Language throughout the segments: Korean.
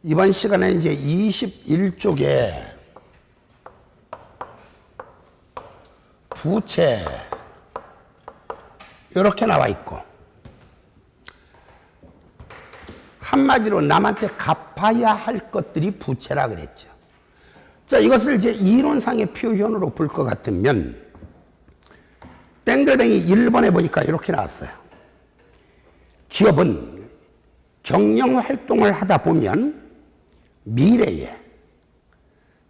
이번 시간에 이제 21쪽에 부채 이렇게 나와 있고, 한마디로 남한테 갚아야 할 것들이 부채라 그랬죠. 자, 이것을 이제 이론상의 표현으로 볼 것 같으면 뱅글뱅이 1번에 보니까 이렇게 나왔어요. 기업은 경영 활동을 하다 보면 미래에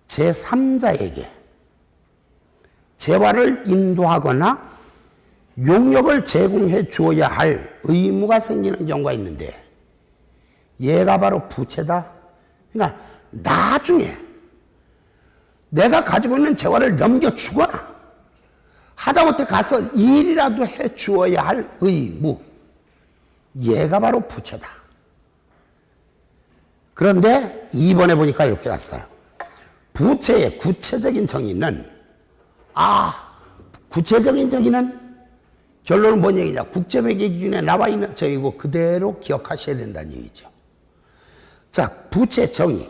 제3자에게 재화를 인도하거나 용역을 제공해 주어야 할 의무가 생기는 경우가 있는데, 얘가 바로 부채다. 그러니까 나중에 내가 가지고 있는 재화를 넘겨주거나 하다못해 가서 일이라도 해 주어야 할 의무, 얘가 바로 부채다. 그런데 2번에 보니까 이렇게 갔어요. 부채의 구체적인 정의는, 구체적인 정의는 결론은 뭔 얘기냐? 국제회계 기준에 나와 있는 정의고 그대로 기억하셔야 된다는 얘기죠. 자, 부채 정의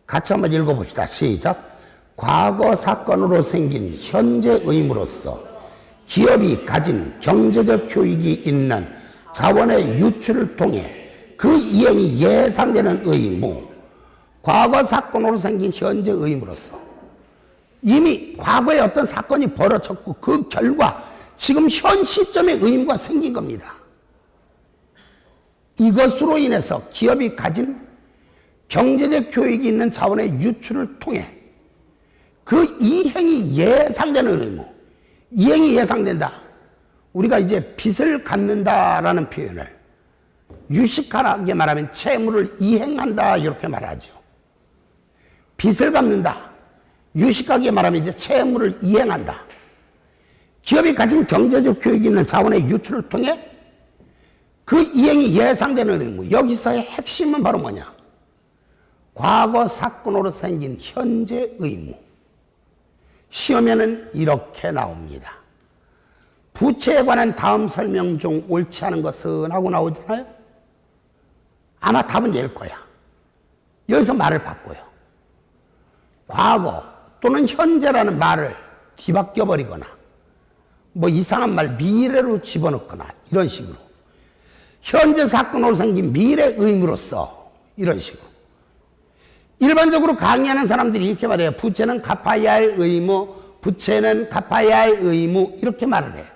같이 한번 읽어봅시다. 시작. 과거 사건으로 생긴 현재 의무로서 기업이 가진 경제적 효익이 있는 자원의 유출을 통해 그 이행이 예상되는 의무, 과거 사건으로 생긴 현재 의무로서 이미 과거에 어떤 사건이 벌어졌고 그 결과 지금 현 시점에 의무가 생긴 겁니다. 이것으로 인해서 기업이 가진 경제적 효익이 있는 자원의 유출을 통해 그 이행이 예상되는 의무, 이행이 예상된다. 우리가 이제 빚을 갚는다라는 표현을 유식하게 말하면 채무를 이행한다 이렇게 말하죠. 빚을 갚는다. 유식하게 말하면 이제 채무를 이행한다. 기업이 가진 경제적 효익이 있는 자원의 유출을 통해 그 이행이 예상되는 의무. 여기서의 핵심은 바로 뭐냐? 과거 사건으로 생긴 현재 의무. 시험에는 이렇게 나옵니다. 부채에 관한 다음 설명 중 옳지 않은 것은 하고 나오잖아요. 아마 답은 얘일 거야. 여기서 말을 바꿔요. 과거 또는 현재라는 말을 뒤바뀌어 버리거나 뭐 이상한 말 미래로 집어넣거나 이런 식으로, 현재 사건으로 생긴 미래 의무로서 이런 식으로. 일반적으로 강의하는 사람들이 이렇게 말해요. 부채는 갚아야 할 의무, 부채는 갚아야 할 의무, 이렇게 말을 해요.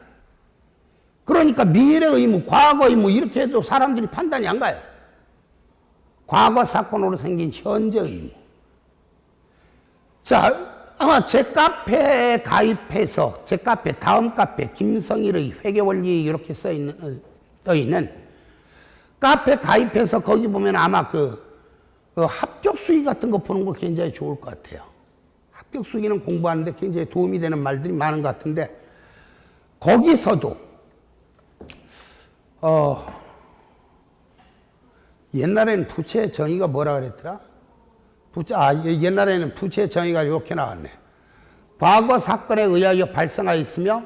그러니까 미래 의무, 과거 의무 이렇게 해도 사람들이 판단이 안 가요. 과거 사건으로 생긴 현재 의무. 자, 아마 제 카페에 가입해서, 제 카페, 다음 카페, 김성일의 회계원리 이렇게 떠 있는 카페 가입해서 거기 보면 아마 그 합격 수기 같은 거 보는 거 굉장히 좋을 것 같아요. 합격 수기는 공부하는데 굉장히 도움이 되는 말들이 많은 것 같은데, 거기서도 옛날에는 부채 정의가 뭐라 그랬더라? 옛날에는 부채 정의가 이렇게 나왔네. 과거 사건에 의하여 발생하였으며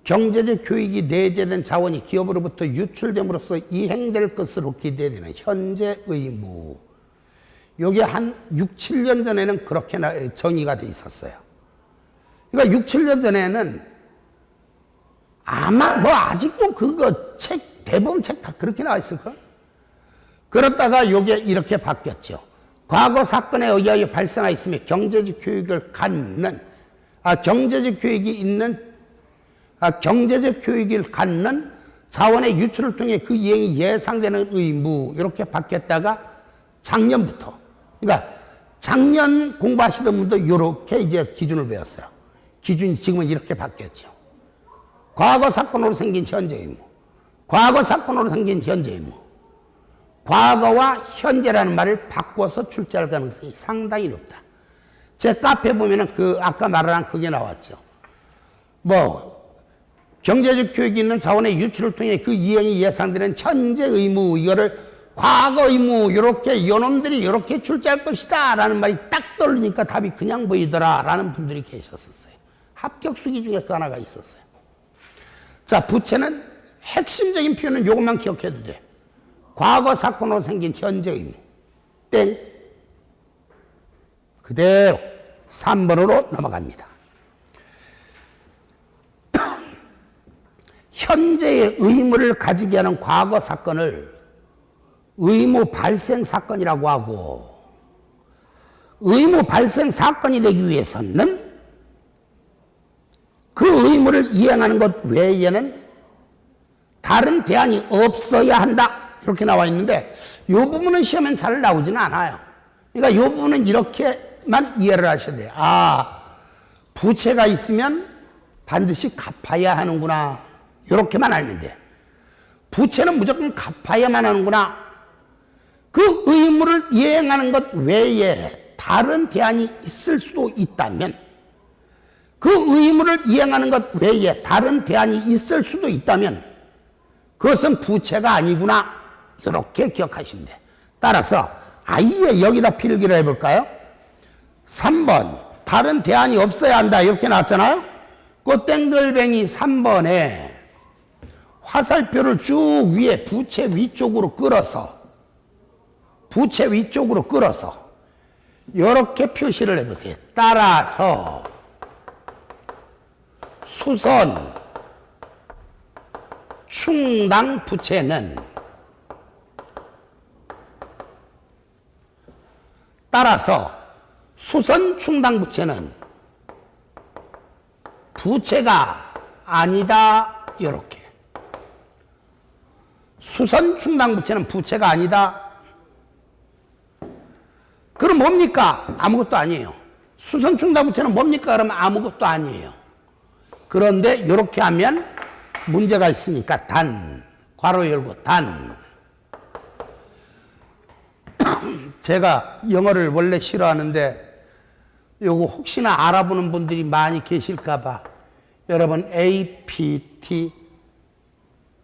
경제적 효익이 내재된 자원이 기업으로부터 유출됨으로써 이행될 것으로 기대되는 현재 의무. 요게 한 6, 7년 전에는 그렇게 정의가 돼 있었어요. 그러니까 6, 7년 전에는 아마 뭐 아직도 그거 대법원 책 다 그렇게 나와 있을걸? 그렇다가 요게 이렇게 바뀌었죠. 과거 사건에 의하여 발생하였으며 경제적 효익을 갖는, 경제적 효익을 갖는 자원의 유출을 통해 그 이행이 예상되는 의무, 이렇게 바뀌었다가 작년부터, 그러니까 작년 공부하시던 분도 이렇게 이제 기준을 배웠어요. 기준이 지금은 이렇게 바뀌었죠. 과거 사건으로 생긴 현재 의무, 과거 사건으로 생긴 현재 의무. 과거와 현재라는 말을 바꿔서 출제할 가능성이 상당히 높다. 제 카페 보면은 아까 말한 그게 나왔죠. 경제적 효익이 있는 자원의 유출을 통해 그 이행이 예상되는 현재 의무, 이거를 과거 의무, 이렇게 요놈들이 이렇게 출제할 것이다 라는 말이 딱 떠오르니까 답이 그냥 보이더라 라는 분들이 계셨었어요. 합격 수기 중에 그 하나가 있었어요. 자, 부채는 핵심적인 표현은 이것만 기억해도 돼. 과거 사건으로 생긴 현재 의무. 땡. 그대로 3번으로 넘어갑니다. 현재의 의무를 가지게 하는 과거 사건을 의무 발생 사건이라고 하고, 의무 발생 사건이 되기 위해서는 그 의무를 이행하는 것 외에는 다른 대안이 없어야 한다, 이렇게 나와 있는데 이 부분은 시험엔 잘 나오지는 않아요. 그러니까 이 부분은 이렇게만 이해를 하셔야 돼요. 아, 부채가 있으면 반드시 갚아야 하는구나, 이렇게만 알면 돼요. 부채는 무조건 갚아야만 하는구나. 그 의무를 이행하는 것 외에 다른 대안이 있을 수도 있다면, 그 의무를 이행하는 것 외에 다른 대안이 있을 수도 있다면 그것은 부채가 아니구나, 이렇게 기억하시면 돼요. 따라서 아예 여기다 필기를 해볼까요? 3번 다른 대안이 없어야 한다, 이렇게 나왔잖아요. 그 땡글뱅이 3번에 화살표를 쭉 위에 부채 위쪽으로 끌어서 이렇게 표시를 해보세요. 따라서 수선 충당 부채는, 따라서 수선 충당 부채는 부채가 아니다, 이렇게. 수선 충당 부채는 부채가 아니다. 그럼 뭡니까? 아무것도 아니에요. 수선 충당 부채는 뭡니까? 그러면 아무것도 아니에요. 그런데 이렇게 하면 문제가 있으니까 단, 괄호 열고 단. 제가 영어를 원래 싫어하는데 요거 혹시나 알아보는 분들이 많이 계실까 봐 여러분, APT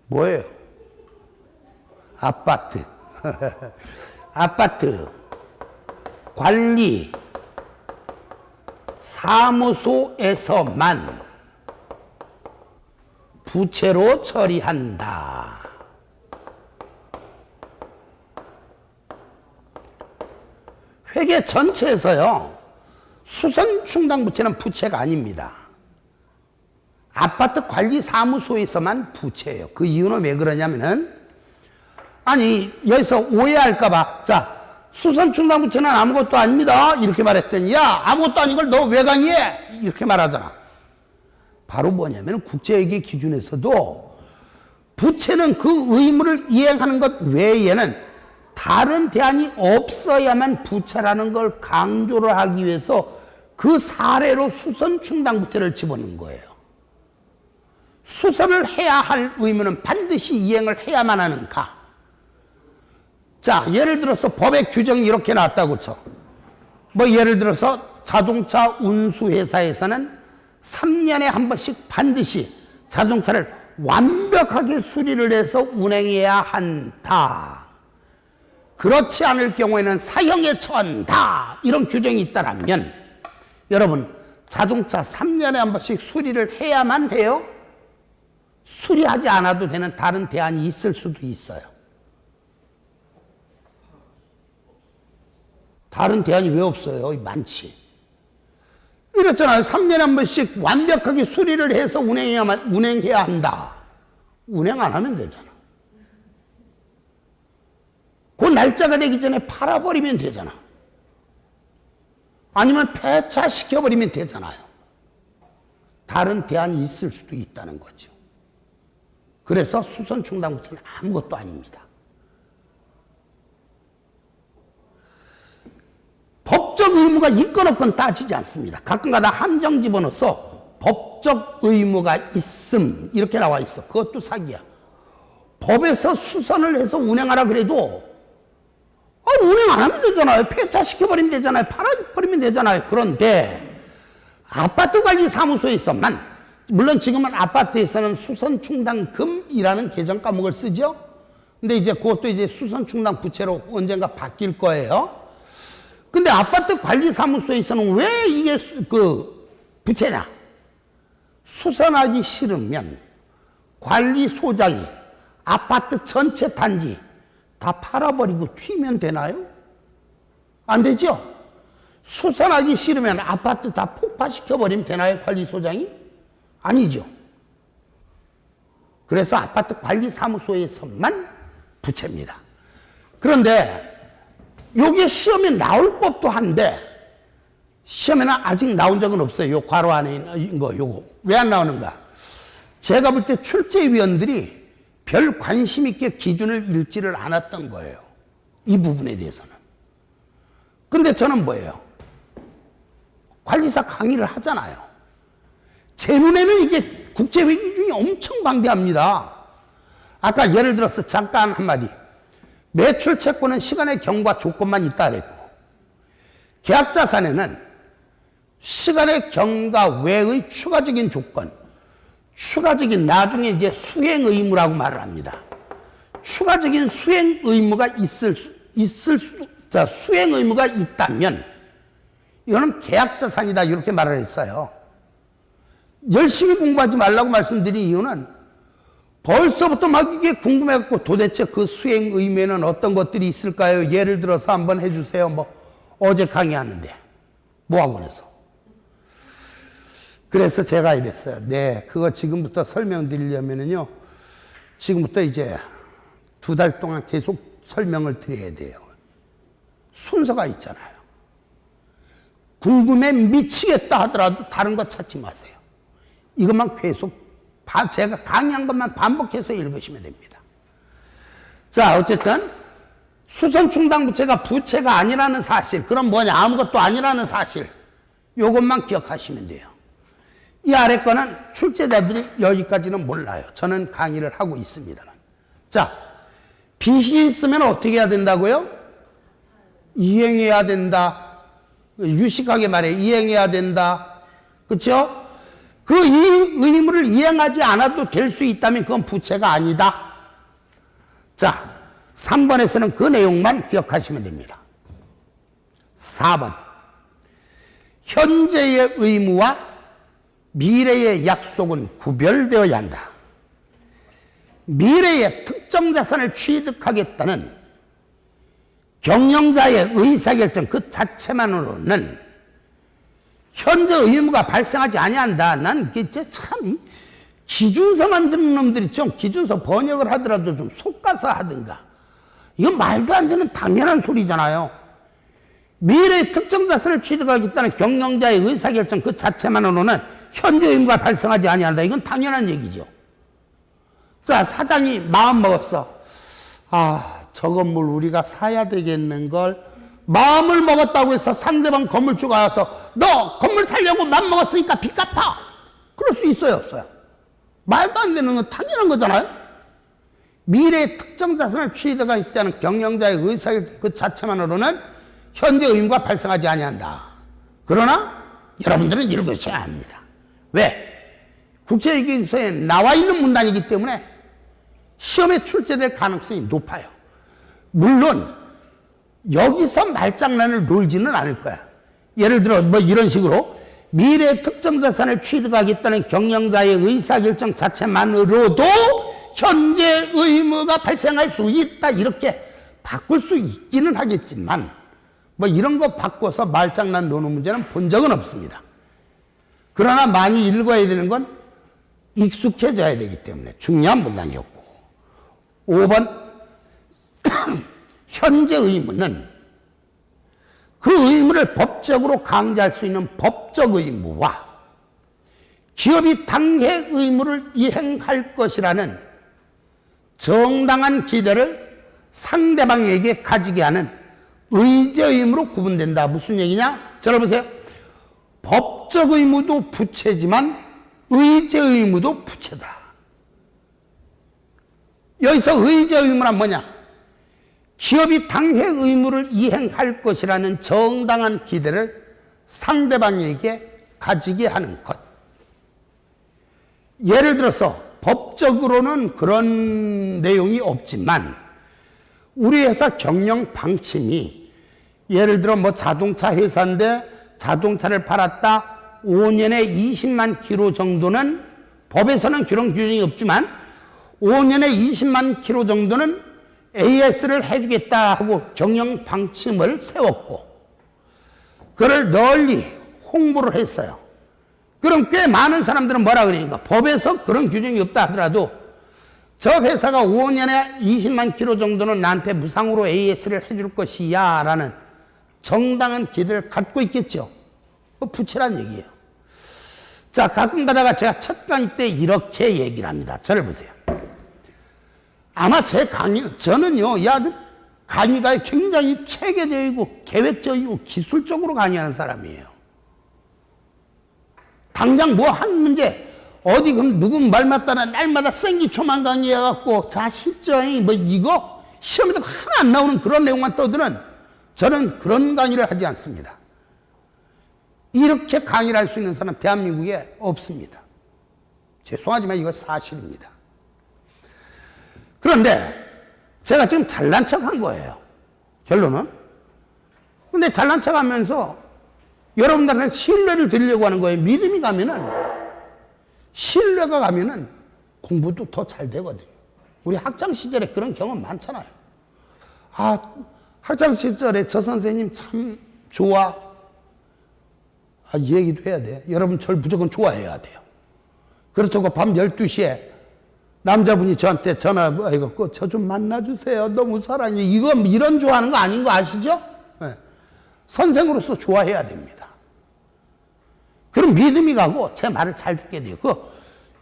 뭐예요? 아파트. 아파트 관리 사무소에서만 부채로 처리한다. 회계 전체에서요, 수선 충당 부채는 부채가 아닙니다. 아파트 관리 사무소에서만 부채예요. 그 이유는 왜 그러냐면은, 아니 여기서 오해할까봐, 자, 수선 충당 부채는 아무것도 아닙니다, 이렇게 말했더니, 야, 아무것도 아닌 걸 너 왜 강의해? 이렇게 말하잖아. 바로 뭐냐면 국제회계 기준에서도 부채는 그 의무를 이행하는 것 외에는 다른 대안이 없어야만 부채라는 걸 강조를 하기 위해서 그 사례로 수선 충당 부채를 집어넣은 거예요. 수선을 해야 할 의무는 반드시 이행을 해야만 하는가? 자, 예를 들어서 법의 규정이 이렇게 나왔다고 쳐. 뭐 예를 들어서 자동차 운수회사에서는 3년에 한 번씩 반드시 자동차를 완벽하게 수리를 해서 운행해야 한다. 그렇지 않을 경우에는 사형에 처한다, 이런 규정이 있다면 여러분, 자동차 3년에 한 번씩 수리를 해야만 해요? 수리하지 않아도 되는 다른 대안이 있을 수도 있어요. 다른 대안이 왜 없어요? 많지. 이랬잖아요. 3년에 한 번씩 완벽하게 수리를 해서 운행해야 한다. 운행 안 하면 되잖아. 그 날짜가 되기 전에 팔아버리면 되잖아. 아니면 폐차시켜버리면 되잖아요. 다른 대안이 있을 수도 있다는 거죠. 그래서 수선 충당 부채는 아무것도 아닙니다. 법적 의무가 있건 없건 따지지 않습니다. 가끔가다 함정 집어넣어서 법적 의무가 있음, 이렇게 나와 있어. 그것도 사기야. 법에서 수선을 해서 운행하라 그래도 운행 안 하면 되잖아요. 폐차시켜버리면 되잖아요. 팔아버리면 되잖아요. 그런데 아파트 관리 사무소에서만, 물론 지금은 아파트에서는 수선 충당금이라는 계정 과목을 쓰죠. 근데 이제 그것도 이제 수선 충당 부채로 언젠가 바뀔 거예요. 근데 아파트 관리 사무소에서는 왜 이게 부채냐? 수선하기 싫으면 관리소장이 아파트 전체 단지 다 팔아버리고 튀면 되나요? 안 되죠? 수선하기 싫으면 아파트 다 폭파시켜버리면 되나요, 관리소장이? 아니죠. 그래서 아파트 관리사무소에서만 부채입니다. 그런데 요게 시험에 나올 법도 한데 시험에는 아직 나온 적은 없어요. 요 괄호 안에 있는 거 요거. 왜 안 나오는가? 제가 볼 때 출제위원들이 별 관심 있게 기준을 읽지를 않았던 거예요. 이 부분에 대해서는. 근데 저는 뭐예요? 관리사 강의를 하잖아요. 제 눈에는 이게 국제회계 기준이 엄청 방대합니다. 아까 예를 들어서 잠깐 한마디. 매출 채권은 시간의 경과 조건만 있다 그랬고, 계약자산에는 시간의 경과 외의 추가적인 조건, 추가적인 나중에 이제 수행 의무라고 말을 합니다. 추가적인 수행 의무가 수행 의무가 있다면 이거는 계약자산이다 이렇게 말을 했어요. 열심히 공부하지 말라고 말씀드린 이유는 벌써부터 막 이게 궁금해갖고 도대체 그 수행 의무에는 어떤 것들이 있을까요? 예를 들어서 한번 해주세요. 뭐 어제 강의하는데 모학원에서. 그래서 제가 이랬어요. 네, 그거 지금부터 설명드리려면은요, 지금부터 이제 2달 동안 계속 설명을 드려야 돼요. 순서가 있잖아요. 궁금해 미치겠다 하더라도 다른 거 찾지 마세요. 이것만 계속 제가 강의한 것만 반복해서 읽으시면 됩니다. 자, 어쨌든 수선 충당 부채가 부채가 아니라는 사실, 그럼 뭐냐? 아무것도 아니라는 사실, 이것만 기억하시면 돼요. 이 아래 거는 출제자들이 여기까지는 몰라요. 저는 강의를 하고 있습니다. 자, 빚이 있으면 어떻게 해야 된다고요? 이행해야 된다. 유식하게 말해, 이행해야 된다. 그렇죠? 그 의무를 이행하지 않아도 될 수 있다면 그건 부채가 아니다. 자, 3번에서는 그 내용만 기억하시면 됩니다. 4번. 현재의 의무와 미래의 약속은 구별되어야 한다. 미래의 특정 자산을 취득하겠다는 경영자의 의사결정 그 자체만으로는 현재 의무가 발생하지 아니한다. 난 이게 참 기준서 만드는 놈들이 좀 기준서 번역을 하더라도 좀 속가서 하든가. 이건 말도 안 되는 당연한 소리잖아요. 미래의 특정 자산을 취득하겠다는 경영자의 의사결정 그 자체만으로는 현재 의무가 발생하지 아니한다. 이건 당연한 얘기죠. 자, 사장이 마음 먹었어. 아, 저 건물 우리가 사야 되겠는걸. 마음을 먹었다고 해서 상대방 건물주가 와서 너 건물 살려고 마음 먹었으니까 빚 갚아. 그럴 수 있어요, 없어요? 말도 안 되는 건 당연한 거잖아요. 미래의 특정 자산을 취득하겠다는 경영자의 의사결정 그 자체만으로는 현재 의무가 발생하지 아니한다. 그러나 여러분들은 읽으셔야 합니다. 왜? 국제회계서에 나와 있는 문단이기 때문에 시험에 출제될 가능성이 높아요. 물론 여기서 말장난을 놀지는 않을 거야. 예를 들어 뭐 이런 식으로 미래의 특정 자산을 취득하겠다는 경영자의 의사결정 자체만으로도 현재 의무가 발생할 수 있다. 이렇게 바꿀 수 있기는 하겠지만 뭐 이런 거 바꿔서 말장난 노는 문제는 본 적은 없습니다. 그러나 많이 읽어야 되는 건 익숙해져야 되기 때문에 중요한 문단이었고, 5번 현재 의무는 그 의무를 법적으로 강제할 수 있는 법적 의무와 기업이 당해 의무를 이행할 것이라는 정당한 기대를 상대방에게 가지게 하는 의제 의무로 구분된다. 무슨 얘기냐? 들어보세요. 법적 의무도 부채지만 의제 의무도 부채다. 여기서 의제 의무란 뭐냐? 기업이 당해 의무를 이행할 것이라는 정당한 기대를 상대방에게 가지게 하는 것. 예를 들어서 법적으로는 그런 내용이 없지만 우리 회사 경영 방침이 예를 들어 뭐 자동차 회사인데 자동차를 팔았다 5년에 20만 킬로 정도는 법에서는 그런 규정이 없지만 5년에 20만 킬로 정도는 AS를 해주겠다 하고 경영 방침을 세웠고 그를 널리 홍보를 했어요. 그럼 꽤 많은 사람들은 뭐라 그러니까 법에서 그런 규정이 없다 하더라도 저 회사가 5년에 20만 킬로 정도는 나한테 무상으로 AS를 해줄 것이야 라는 정당한 기대를 갖고 있겠죠. 부채란 얘기예요. 자, 가끔 가다가 제가 첫 강의 때 이렇게 얘기를 합니다. 저를 보세요. 아마 제 강의, 저는요, 강의가 굉장히 체계적이고 계획적이고 기술적으로 강의하는 사람이에요. 당장 뭐 한 문제, 어디 그럼 누구 말 맞다나 날마다 생기초만 강의해갖고 자, 실전이 뭐 이거 시험에도 하나 안 나오는 그런 내용만 떠드는 저는 그런 강의를 하지 않습니다. 이렇게 강의를 할 수 있는 사람 대한민국에 없습니다. 죄송하지만 이거 사실입니다. 그런데 제가 지금 잘난 척 한 거예요. 결론은. 근데 잘난 척 하면서 여러분들한테 신뢰를 드리려고 하는 거예요. 믿음이 가면은, 신뢰가 가면은 공부도 더 잘 되거든요. 우리 학창 시절에 그런 경험 많잖아요. 아, 학창 시절에 저 선생님 참 좋아. 아, 이 얘기도 해야 돼. 여러분 절 무조건 좋아해야 돼요. 그렇다고 밤 12시에 남자분이 저한테 전화해갖고 저 좀 만나주세요. 너무 사랑해. 이거 이런 좋아하는 거 아닌 거 아시죠? 네. 선생으로서 좋아해야 됩니다. 그럼 믿음이 가고 제 말을 잘 듣게 돼요.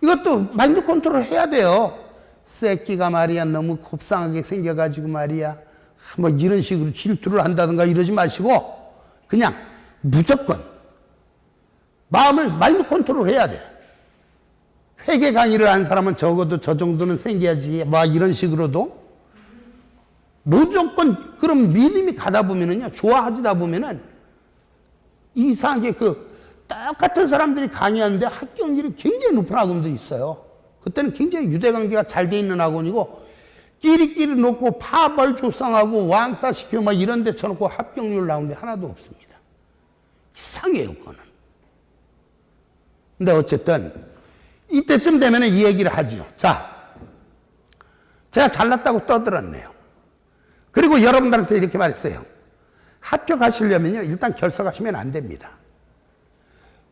이것도 마인드 컨트롤 해야 돼요. 새끼가 말이야 너무 곱상하게 생겨가지고 말이야 뭐 이런 식으로 질투를 한다든가 이러지 마시고 그냥 무조건 마음을 마인드 컨트롤 해야 돼. 회계 강의를 한 사람은 적어도 저 정도는 생겨야지 뭐 이런 식으로도 무조건 그럼 믿음이 가다 보면은요 좋아하다 보면은 이상하게 똑같은 사람들이 강의하는데 합격률이 굉장히 높은 학원도 있어요. 그때는 굉장히 유대관계가 잘 돼 있는 학원이고 끼리끼리 놓고 파벌 조성하고 왕따 시키고 막 이런 데 쳐놓고 합격률 나오는 데 하나도 없습니다. 이상해요 그거는. 근데 어쨌든 이때쯤 되면 이 얘기를 하지요. 자, 제가 잘났다고 떠들었네요. 그리고 여러분들한테 이렇게 말했어요. 합격하시려면요 일단 결석하시면 안 됩니다.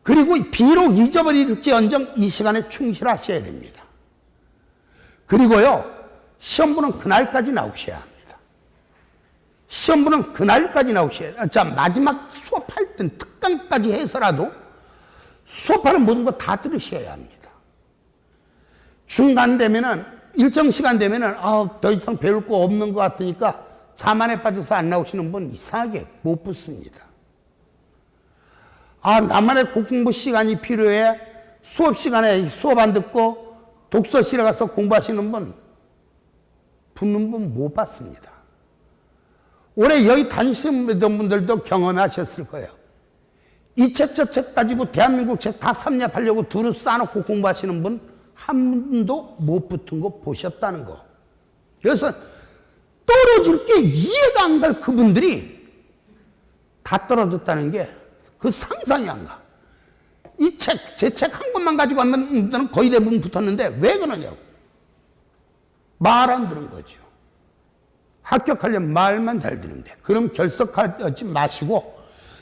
그리고 비록 잊어버릴지언정 이 시간에 충실하셔야 됩니다. 그리고요 시험부는 그날까지 나오셔야 합니다. 시험부는 그날까지 나오셔야 돼요. 자, 마지막 수업할 땐 특강까지 해서라도 수업하는 모든 거 다 들으셔야 합니다. 중간 되면은 일정 시간 되면은 더 이상 배울 거 없는 것 같으니까 자만에 빠져서 안 나오시는 분 이상하게 못 붙습니다. 나만의 공부 시간이 필요해. 수업 시간에 수업 안 듣고 독서실에 가서 공부하시는 분 붙는 분 못 봤습니다. 올해 여기 다니시는 분들도 경험하셨을 거예요. 이 책 저 책 가지고 대한민국 책 다 섭렵하려고 두루 쌓아놓고 공부하시는 분 한 분도 못 붙은 거 보셨다는 거. 그래서 떨어질 게 이해가 안 갈 그분들이 다 떨어졌다는 게 그 상상이 안 가. 이 책, 제 책 한 권만 가지고 하면 거의 대부분 붙었는데 왜 그러냐고. 말 안 들은 거죠. 합격하려면 말만 잘 들으면 돼. 그럼 결석하지 마시고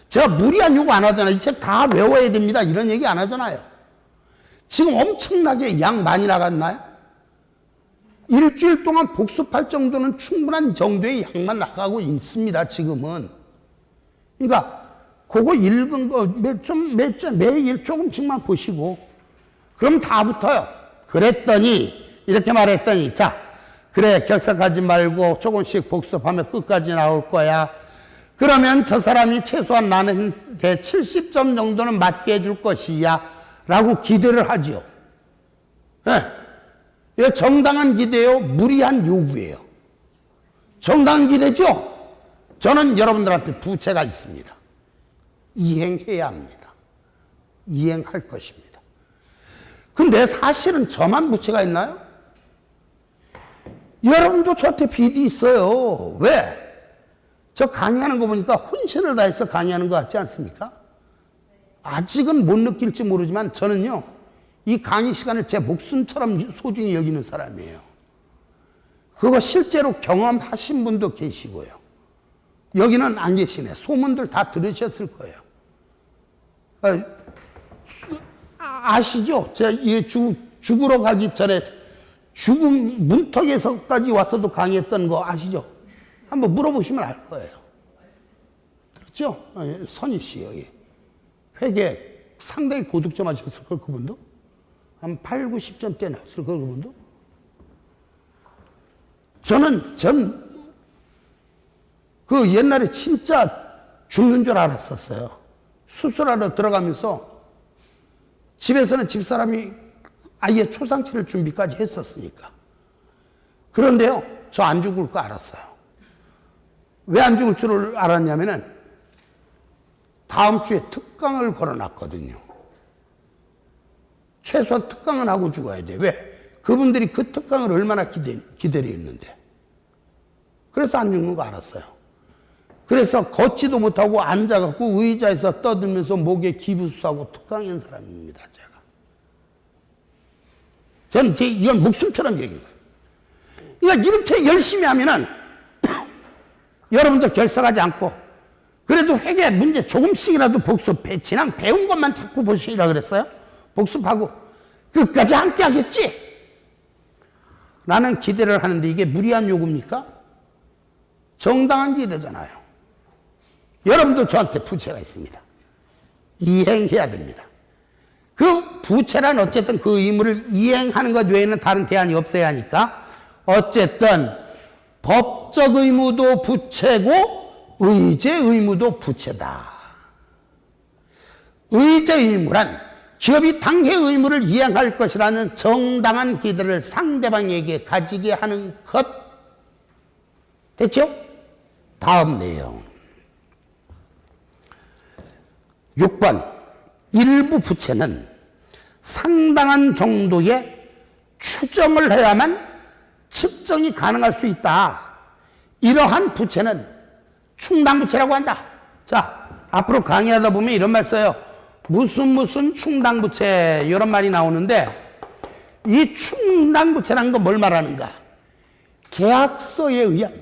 제가 무리한 요구 안 하잖아요. 이 책 다 외워야 됩니다. 이런 얘기 안 하잖아요. 지금 엄청나게 양 많이 나갔나요? 일주일 동안 복습할 정도는 충분한 정도의 양만 나가고 있습니다. 지금은. 그러니까 그거 읽은 거 매일 조금씩만 보시고 그럼 다 붙어요. 그랬더니 이렇게 말했더니 자 그래 결석하지 말고 조금씩 복습하면 끝까지 나올 거야. 그러면 저 사람이 최소한 나한테 70점 정도는 맞게 해줄 것이야 라고 기대를 하죠. 네. 이거 정당한 기대요, 무리한 요구예요. 정당한 기대죠. 저는 여러분들한테 부채가 있습니다. 이행해야 합니다. 이행할 것입니다. 근데 사실은 저만 부채가 있나요? 여러분도 저한테 빚이 있어요. 왜? 저 강의하는 거 보니까 혼신을 다해서 강의하는 것 같지 않습니까? 아직은 못 느낄지 모르지만 저는요 이 강의 시간을 제 목숨처럼 소중히 여기는 사람이에요. 그거 실제로 경험하신 분도 계시고요. 여기는 안 계시네. 소문들 다 들으셨을 거예요. 아시죠? 제가 이 죽으러 가기 전에 죽음 문턱에서까지 와서도 강의했던 거 아시죠? 한번 물어보시면 알 거예요. 들었죠? 선희 씨 여기 회계 상당히 고득점 하셨을 걸 그분도 한 8, 90점대 나왔을 걸 그분도. 전 그 옛날에 진짜 죽는 줄 알았었어요. 수술하러 들어가면서 집에서는 집사람이 아예 초상치를 준비까지 했었으니까. 그런데요, 저 안 죽을 거 알았어요. 왜 안 죽을 줄을 알았냐면은 다음 주에 특강을 걸어놨거든요. 최소한 특강은 하고 죽어야 돼. 왜? 그분들이 그 특강을 얼마나 기다려 있는데. 그래서 안 죽는 거 알았어요. 그래서 걷지도 못하고 앉아갖고 의자에서 떠들면서 목에 기부수하고 특강한 사람입니다, 제가. 저는 이건 목숨처럼 얘기해요. 그러니까 이렇게 열심히 하면은 여러분들 결석하지 않고 그래도 회계 문제 조금씩이라도 복습해. 지난 배운 것만 자꾸 보시라 그랬어요. 복습하고 끝까지 함께 하겠지? 라는 기대를 하는데 이게 무리한 요구입니까? 정당한 기대잖아요. 여러분도 저한테 부채가 있습니다. 이행해야 됩니다. 그 부채란 어쨌든 그 의무를 이행하는 것 외에는 다른 대안이 없어야 하니까 어쨌든 법적 의무도 부채고 의제 의무도 부채다. 의제 의무란 기업이 당해 의무를 이행할 것이라는 정당한 기대를 상대방에게 가지게 하는 것. 됐죠? 다음 내용. 6번. 일부 부채는 상당한 정도의 추정을 해야만 측정이 가능할 수 있다. 이러한 부채는 충당부채라고 한다. 자, 앞으로 강의하다 보면 이런 말 써요. 무슨 충당부채 이런 말이 나오는데 이 충당부채라는 건 뭘 말하는가? 계약서에 의한,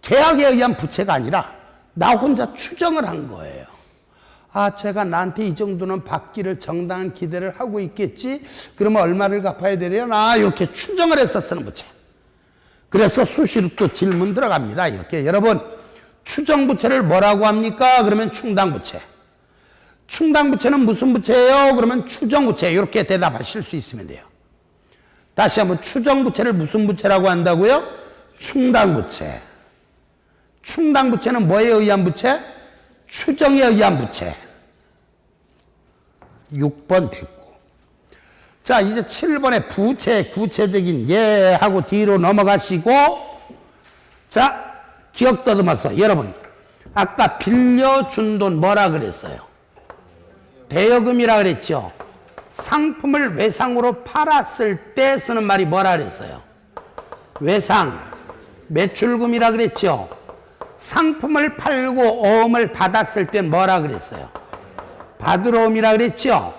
계약에 의한 부채가 아니라 나 혼자 추정을 한 거예요. 아, 제가 나한테 이 정도는 받기를 정당한 기대를 하고 있겠지? 그러면 얼마를 갚아야 되려나? 이렇게 추정을 해서 쓰는 부채. 그래서 수시로 또 질문 들어갑니다. 이렇게. 여러분, 추정부채를 뭐라고 합니까? 그러면 충당부채. 충당부채는 무슨 부채예요? 그러면 추정부채. 이렇게 대답하실 수 있으면 돼요. 다시 한번 추정부채를 무슨 부채라고 한다고요? 충당부채. 충당부채는 뭐에 의한 부채? 추정에 의한 부채. 6번 됐고. 자, 이제 7번에 부채, 구체적인 예하고 뒤로 넘어가시고, 자, 기억 더듬어서 여러분, 아까 빌려준 돈 뭐라 그랬어요? 대여금이라 그랬죠. 상품을 외상으로 팔았을 때 쓰는 말이 뭐라 그랬어요? 외상, 매출금이라 그랬죠. 상품을 팔고 어음을 받았을 땐 뭐라 그랬어요? 받으러옴이라 그랬죠.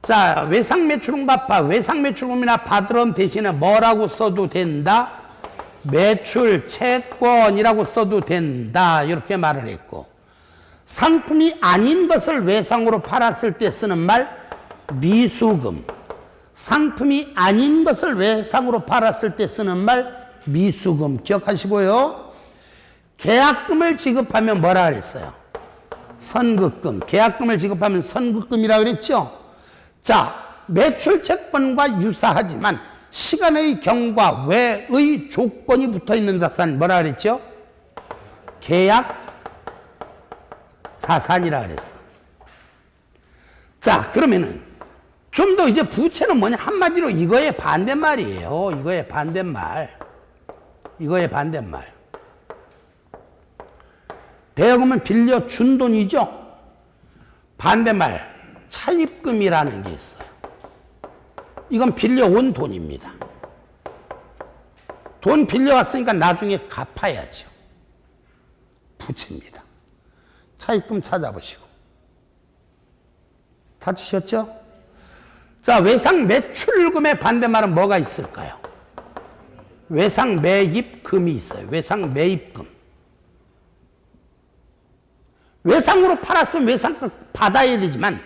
자, 외상 매출금 갚아. 외상 매출금이나 받으러옴 대신에 뭐라고 써도 된다? 매출 채권이라고 써도 된다. 이렇게 말을 했고, 상품이 아닌 것을 외상으로 팔았을 때 쓰는 말 미수금. 상품이 아닌 것을 외상으로 팔았을 때 쓰는 말 미수금. 기억하시고요. 계약금을 지급하면 뭐라 그랬어요? 선급금. 계약금을 지급하면 선급금이라 그랬죠. 자, 매출 채권과 유사하지만 시간의 경과 외의 조건이 붙어 있는 자산 뭐라 그랬죠? 계약 자산이라 그랬어. 자, 그러면은 좀 더 이제 부채는 뭐냐? 한마디로 이거의 반대말이에요. 이거의 반대말. 이거의 반대말. 대여금은 빌려준 돈이죠. 반대말 차입금이라는 게 있어요. 이건 빌려온 돈입니다. 돈 빌려왔으니까 나중에 갚아야죠. 부채입니다. 차입금 찾아보시고. 찾으셨죠? 자, 외상 매출금의 반대말은 뭐가 있을까요? 외상 매입금이 있어요. 외상 매입금. 외상으로 팔았으면 받아야 되지만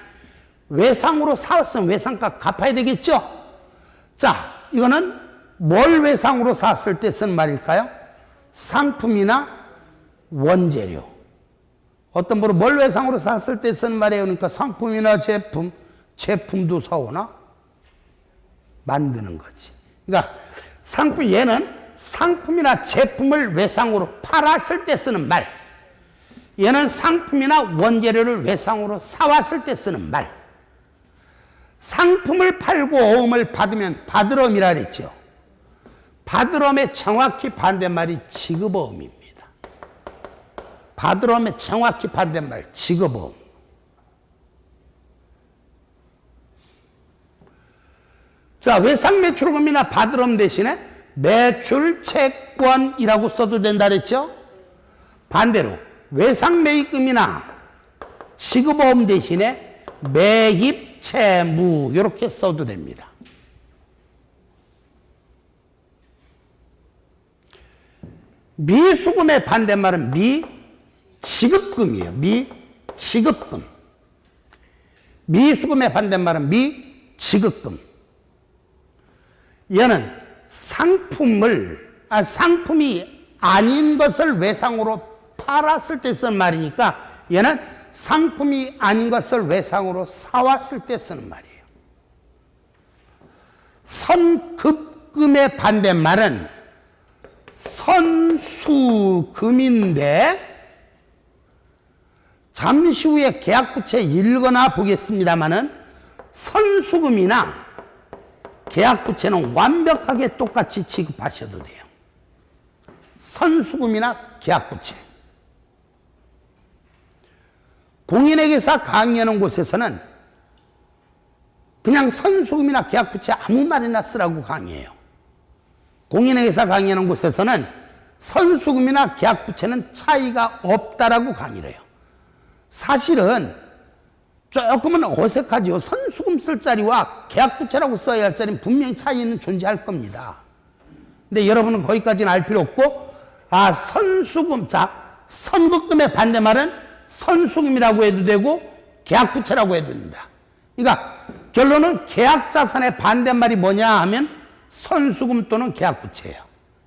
외상으로 사왔으면 외상값 갚아야 되겠죠? 자, 이거는 뭘 외상으로 샀을 때 쓴 말일까요? 상품이나 원재료. 어떤 분은 뭘 외상으로 샀을 때 쓴 말이에요. 그러니까 상품이나 제품도 사오나 만드는 거지. 그러니까 얘는 상품이나 제품을 외상으로 팔았을 때 쓰는 말. 얘는 상품이나 원재료를 외상으로 사왔을 때 쓰는 말. 상품을 팔고 어음을 받으면 받으럼이라 그랬죠. 받으럼의 정확히 반대말이 지급어음입니다. 받으럼의 정확히 반대말 지급어음. 자, 외상매출금이나 받으럼 대신에 매출채권이라고 써도 된다 그랬죠. 반대로 외상매입금이나 지급어음 대신에 매입채무 이렇게 써도 됩니다. 미수금의 반대말은 미지급금이에요. 미지급금. 미수금의 반대말은 미지급금. 얘는 상품이 아닌 것을 외상으로 팔았을 때 쓴 말이니까 얘는 상품이 아닌 것을 외상으로 사왔을 때 쓰는 말이에요. 선급금의 반대말은 선수금인데 잠시 후에 계약부채 읽거나 보겠습니다만은 선수금이나 계약부채는 완벽하게 똑같이 지급하셔도 돼요. 선수금이나 계약부채. 공인회계사 강의하는 곳에서는 그냥 선수금이나 계약부채 아무 말이나 쓰라고 강의해요. 공인회계사 강의하는 곳에서는 선수금이나 계약부채는 차이가 없다라고 강의를 해요. 사실은 조금은 어색하죠. 선수금 쓸 자리와 계약부채라고 써야 할 자리는 분명히 차이는 존재할 겁니다. 근데 여러분은 거기까지는 알 필요 없고, 선수금, 선급금의 반대말은 선수금이라고 해도 되고 계약부채라고 해도 된다. 그러니까 결론은 계약자산의 반대말이 뭐냐 하면 선수금 또는 계약부채예요.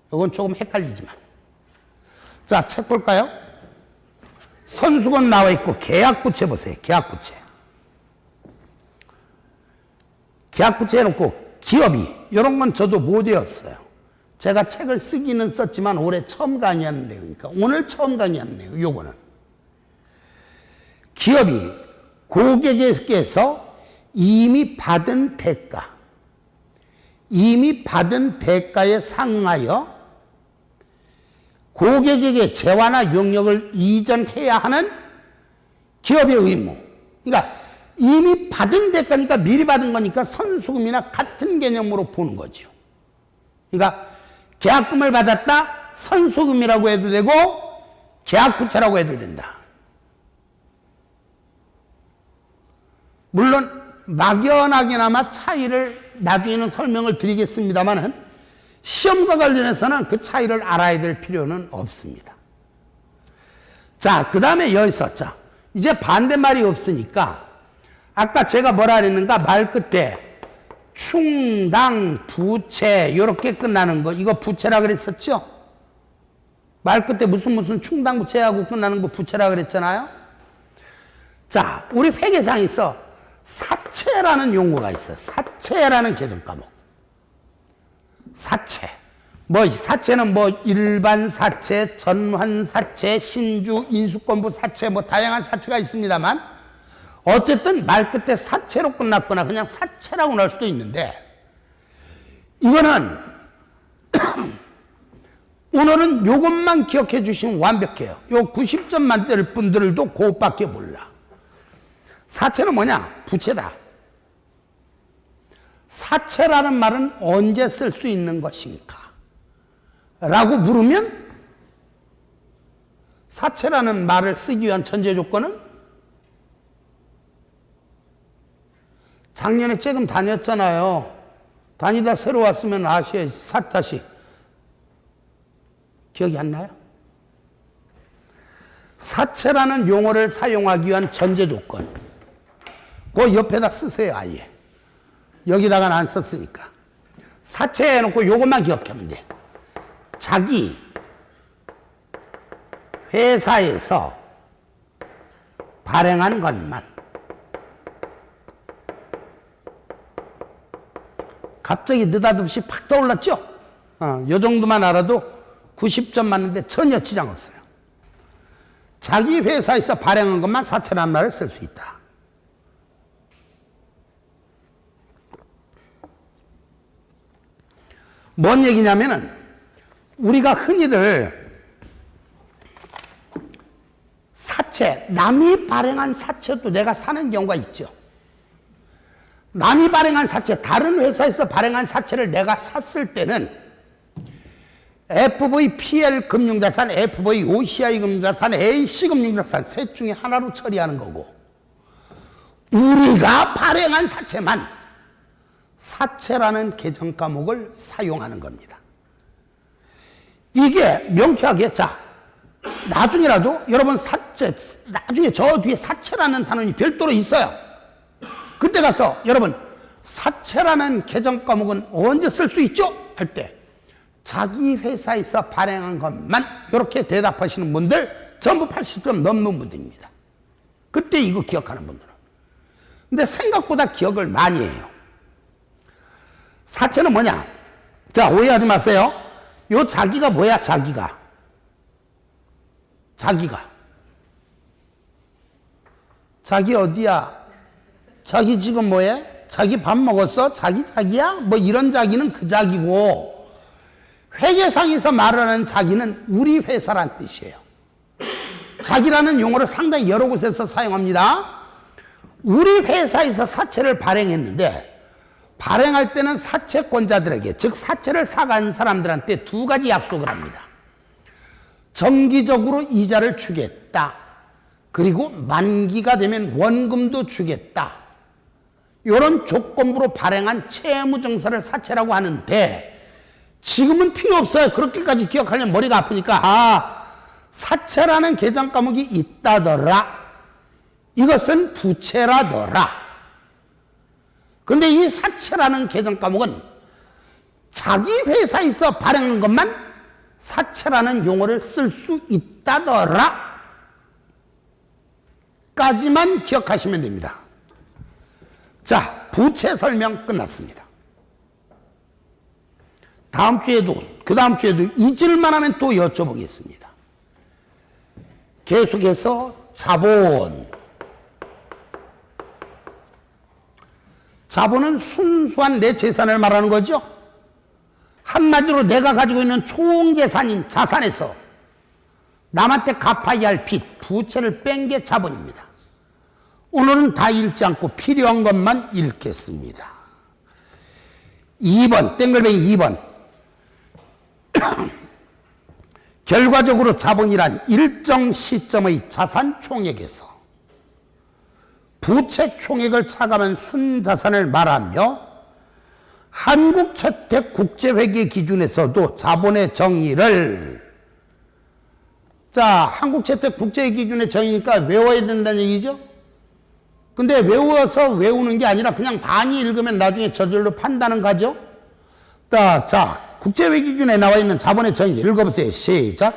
이건 조금 헷갈리지만. 자, 책 볼까요? 선수금 나와 있고 계약부채 보세요. 계약부채. 계약부채 해놓고 기업이 이런 건 저도 못 외웠어요. 제가 책을 쓰기는 썼지만 올해 처음 강의하는 내용이니까 오늘 처음 강의하는 내용. 요거는 기업이 고객에게서 이미 받은 대가에 상응하여 고객에게 재화나 용역을 이전해야 하는 기업의 의무. 그러니까 이미 받은 대가니까 미리 받은 거니까 선수금이나 같은 개념으로 보는 거죠. 그러니까 계약금을 받았다, 선수금이라고 해도 되고 계약부채라고 해도 된다. 물론 막연하게나마 차이를 나중에는 설명을 드리겠습니다만은 시험과 관련해서는 그 차이를 알아야 될 필요는 없습니다. 자, 그 다음에 여기서 이제 반대말이 없으니까 아까 제가 뭐라 그랬는가? 말 끝에 충당, 부채 이렇게 끝나는 거, 이거 부채라 그랬었죠? 말 끝에 무슨 충당, 부채하고 끝나는 거 부채라 그랬잖아요? 자, 우리 회계상에서 사채라는 용어가 있어요. 사채라는 개정 과목. 사채. 사채는 일반 사채, 전환 사채, 신주, 인수권부 사채, 다양한 사채가 있습니다만, 어쨌든 말 끝에 사채로 끝났거나 그냥 사채라고 날 수도 있는데, 이거는, 오늘은 요것만 기억해 주시면 완벽해요. 요 90점 만들 분들도 그것밖에 몰라. 사채는 뭐냐? 부채다. 사채라는 말은 언제 쓸 수 있는 것인가? 라고 물으면 사채라는 말을 쓰기 위한 전제 조건은 작년에 쬐금 다녔잖아요. 다니다 새로 왔으면 아시아에 사타시 기억이 안 나요? 사채라는 용어를 사용하기 위한 전제 조건. 그 옆에다 쓰세요, 아예. 여기다가는 안 썼으니까. 사채 해놓고 요것만 기억하면 돼. 자기 회사에서 발행한 것만. 갑자기 느닷없이 팍 떠올랐죠? 요 정도만 알아도 90점 맞는데 전혀 지장 없어요. 자기 회사에서 발행한 것만 사채라는 말을 쓸 수 있다. 뭔 얘기냐면은 우리가 흔히들 사채, 남이 발행한 사채도 내가 사는 경우가 있죠. 남이 발행한 사채, 다른 회사에서 발행한 사채를 내가 샀을 때는 FVPL 금융자산, FVOCI 금융자산, AC 금융자산 셋 중에 하나로 처리하는 거고, 우리가 발행한 사채만 사채라는 계정 과목을 사용하는 겁니다. 이게 명쾌하게, 자, 나중에라도 여러분 사채, 나중에 저 뒤에 사채라는 단원이 별도로 있어요. 그때 가서 여러분 사채라는 계정 과목은 언제 쓸 수 있죠? 할 때 자기 회사에서 발행한 것만 이렇게 대답하시는 분들 전부 80점 넘는 분들입니다. 그때 이거 기억하는 분들은. 근데 생각보다 기억을 많이 해요. 사채는 뭐냐? 자, 오해하지 마세요. 요 자기가 뭐야, 자기가. 자기 어디야? 자기 지금 뭐해? 자기 밥 먹었어? 자기야? 뭐 이런 자기는 그 자기고, 회계상에서 말하는 자기는 우리 회사란 뜻이에요. 자기라는 용어를 상당히 여러 곳에서 사용합니다. 우리 회사에서 사채를 발행했는데, 발행할 때는 사채권자들에게, 즉 사채를 사간 사람들한테 두 가지 약속을 합니다. 정기적으로 이자를 주겠다. 그리고 만기가 되면 원금도 주겠다. 이런 조건부로 발행한 채무증서를 사채라고 하는데, 지금은 필요 없어요. 그렇게까지 기억하려면 머리가 아프니까, 사채라는 계정 과목이 있다더라. 이것은 부채라더라. 근데 이 사채라는 계정 과목은 자기 회사에서 발행한 것만 사채라는 용어를 쓸 수 있다더라 까지만 기억하시면 됩니다. 자, 부채 설명 끝났습니다. 다음 주에도, 그 다음 주에도 잊을만 하면 또 여쭤보겠습니다. 계속해서 자본. 자본은 순수한 내 재산을 말하는 거죠. 한마디로 내가 가지고 있는 총 재산인 자산에서 남한테 갚아야 할 빚, 부채를 뺀 게 자본입니다. 오늘은 다 읽지 않고 필요한 것만 읽겠습니다. 2번, 땡글뱅이 2번. 결과적으로 자본이란 일정 시점의 자산 총액에서 부채 총액을 차감한 순자산을 말하며 한국채택국제회계 기준에서도 자본의 정의를, 자, 한국채택국제회계 기준의 정의니까 외워야 된다는 얘기죠. 근데 외워서 외우는 게 아니라 그냥 많이 읽으면 나중에 저절로 판단은 가죠. 자, 국제회계 기준에 나와 있는 자본의 정의 읽어보세요. 시작.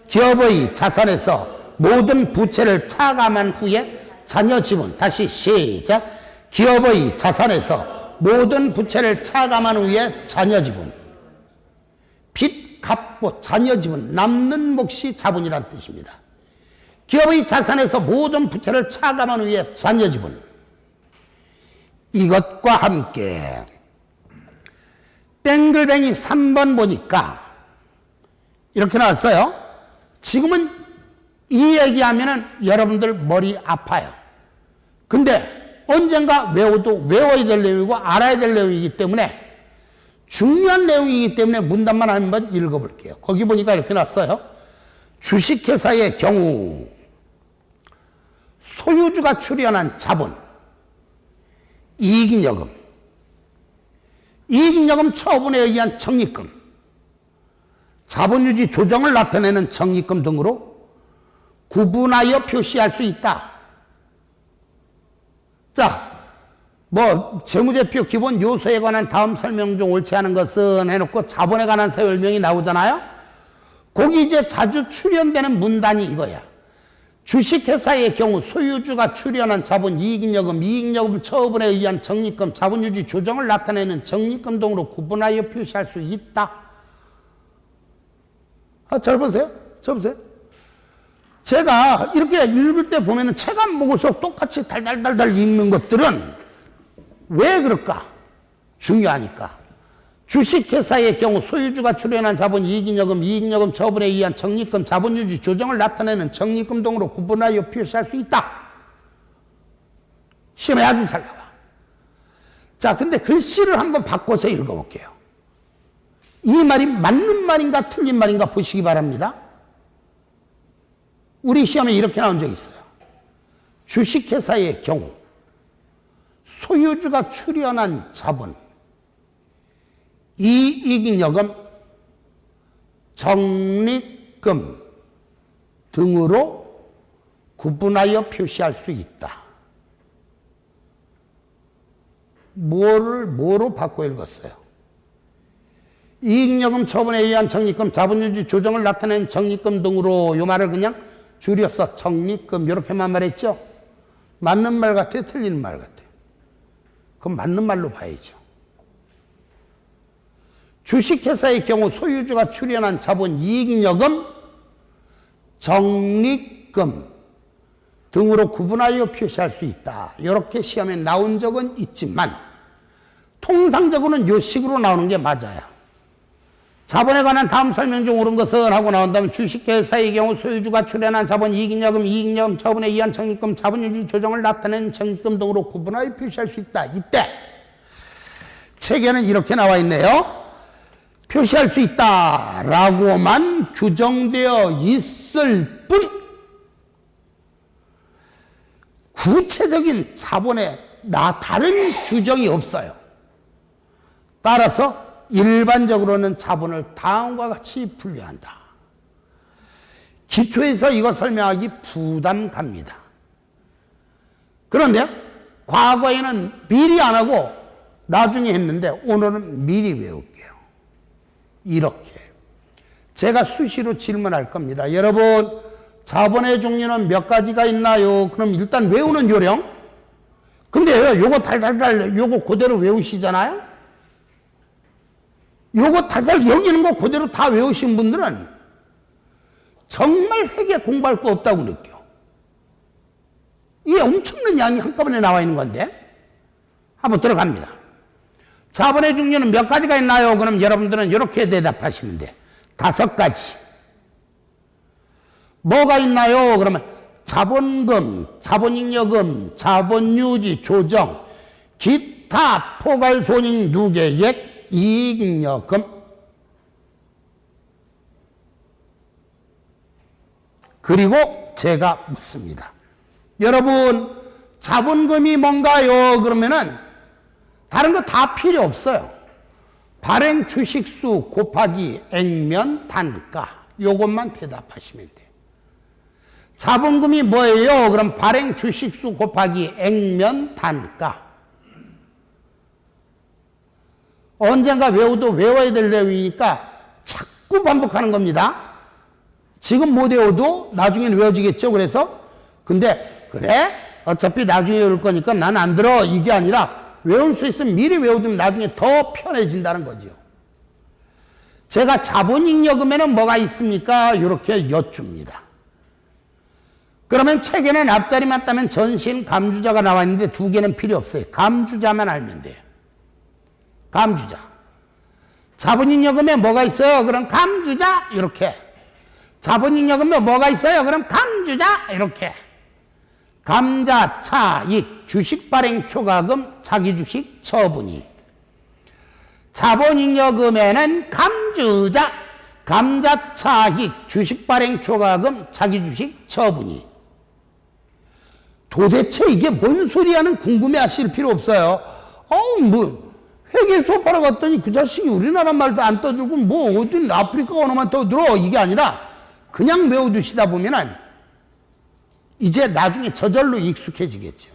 기업의 자산에서 모든 부채를 차감한 후에 자녀 지분. 다시 시작. 기업의 자산에서 모든 부채를 차감한 후에 자녀 지분. 빚 갚고 자녀 지분, 남는 몫이 자본이란 뜻입니다. 기업의 자산에서 모든 부채를 차감한 후에 자녀 지분. 이것과 함께 땡글뱅이 3번 보니까 이렇게 나왔어요. 지금은 이 얘기하면은 여러분들 머리 아파요. 근데 언젠가 외워도 외워야 될 내용이고 알아야 될 내용이기 때문에, 중요한 내용이기 때문에 문단만 한번 읽어볼게요. 거기 보니까 이렇게 나왔어요. 주식회사의 경우 소유주가 출연한 자본, 이익잉여금, 이익잉여금 처분에 의한 적립금, 자본유지 조정을 나타내는 적립금 등으로 구분하여 표시할 수 있다. 자, 뭐 재무제표 기본 요소에 관한 다음 설명 중 옳지 않은 것은 해놓고 자본에 관한 설명이 나오잖아요. 거기 이제 자주 출연되는 문단이 이거야. 주식회사의 경우 소유주가 출연한 자본 이익여금, 이익여금 처분에 의한 적립금, 자본유지 조정을 나타내는 적립금 등으로 구분하여 표시할 수 있다. 잘 보세요. 저 보세요. 제가 이렇게 읽을 때 보면은 책 안 보고서 똑같이 달달달달 읽는 것들은 왜 그럴까? 중요하니까. 주식회사의 경우 소유주가 출연한 자본 이익여금, 이익여금 처분에 의한 적립금, 자본유지 조정을 나타내는 적립금 등으로 구분하여 표시할 수 있다. 시험에 아주 잘 나와. 자, 근데 글씨를 한번 바꿔서 읽어볼게요. 이 말이 맞는 말인가 틀린 말인가 보시기 바랍니다. 우리 시험에 이렇게 나온 적이 있어요. 주식회사의 경우 소유주가 출연한 자본, 이익여금, 적립금 등으로 구분하여 표시할 수 있다. 뭐로 바꿔 읽었어요? 이익여금 처분에 의한 적립금, 자본유지 조정을 나타낸 적립금 등으로 이 말을 그냥 줄여서 적립금 이렇게만 말했죠? 맞는 말 같아요? 틀리는 말 같아요? 그럼 맞는 말로 봐야죠. 주식회사의 경우 소유주가 출연한 자본 이익여금, 적립금 등으로 구분하여 표시할 수 있다. 이렇게 시험에 나온 적은 있지만 통상적으로는 이 식으로 나오는 게 맞아요. 자본에 관한 다음 설명 중 옳은 것은 하고 나온다면 주식회사의 경우 소유주가 출연한 자본 이익여금, 이익여금 처분에 의한 적립금, 자본유지 조정을 나타낸 적립금 등으로 구분하여 표시할 수 있다. 이때 책에는 이렇게 나와 있네요. 표시할 수 있다라고만 규정되어 있을 뿐 구체적인 자본에 다른 규정이 없어요. 따라서 일반적으로는 자본을 다음과 같이 분류한다. 기초에서 이거 설명하기 부담 갑니다. 그런데 과거에는 미리 안 하고 나중에 했는데 오늘은 미리 외울게요. 이렇게 제가 수시로 질문할 겁니다. 여러분, 자본의 종류는 몇 가지가 있나요? 그럼 일단 외우는 요령. 근데 요거 달달달 요거 그대로 외우시잖아요. 요거 달달 여기는 거 그대로 다 외우신 분들은 정말 회계 공부할 거 없다고 느껴. 이게 엄청난 양이 한꺼번에 나와 있는 건데 한번 들어갑니다. 자본의 종류는 몇 가지가 있나요? 그럼 여러분들은 이렇게 대답하시면 돼. 5가지. 뭐가 있나요? 그러면 자본금, 자본잉여금, 자본유지 조정, 기타 포괄손익 누계액, 이익여금. 그리고 제가 묻습니다. 여러분, 자본금이 뭔가요? 그러면은 다른 거 다 필요 없어요. 발행 주식수 곱하기 액면 단가. 요것만 대답하시면 돼요. 자본금이 뭐예요? 그럼 발행 주식수 곱하기 액면 단가. 언젠가 외워도 외워야 될 내용이니까 자꾸 반복하는 겁니다. 지금 못 외워도 나중에는 외워지겠죠. 그래서 근데 그래 어차피 나중에 외울 거니까 난 안 들어 이게 아니라 외울 수 있으면 미리 외워두면 나중에 더 편해진다는 거죠. 제가 자본잉여금에는 뭐가 있습니까? 이렇게 여쭙니다. 그러면 책에는 앞자리만 따면 전신 감주자가 나와 있는데 2개는 필요 없어요. 감주자만 알면 돼요. 감주자. 자본잉여금에 뭐가 있어요? 그럼 감주자 이렇게. 자본잉여금에 뭐가 있어요? 그럼 감주자 이렇게. 감자, 차익, 주식 발행 초과금, 자기주식 처분이익. 자본잉여금에는 감주자, 감자, 차익, 주식 발행 초과금, 자기주식 처분이익. 도대체 이게 뭔 소리야는 궁금해하실 필요 없어요. 회계 수업하러 갔더니 그 자식이 우리나라 말도 안 떠들고 뭐 어디 아프리카 언어만 떠들어 이게 아니라 그냥 외워두시다 보면은 이제 나중에 저절로 익숙해지겠죠.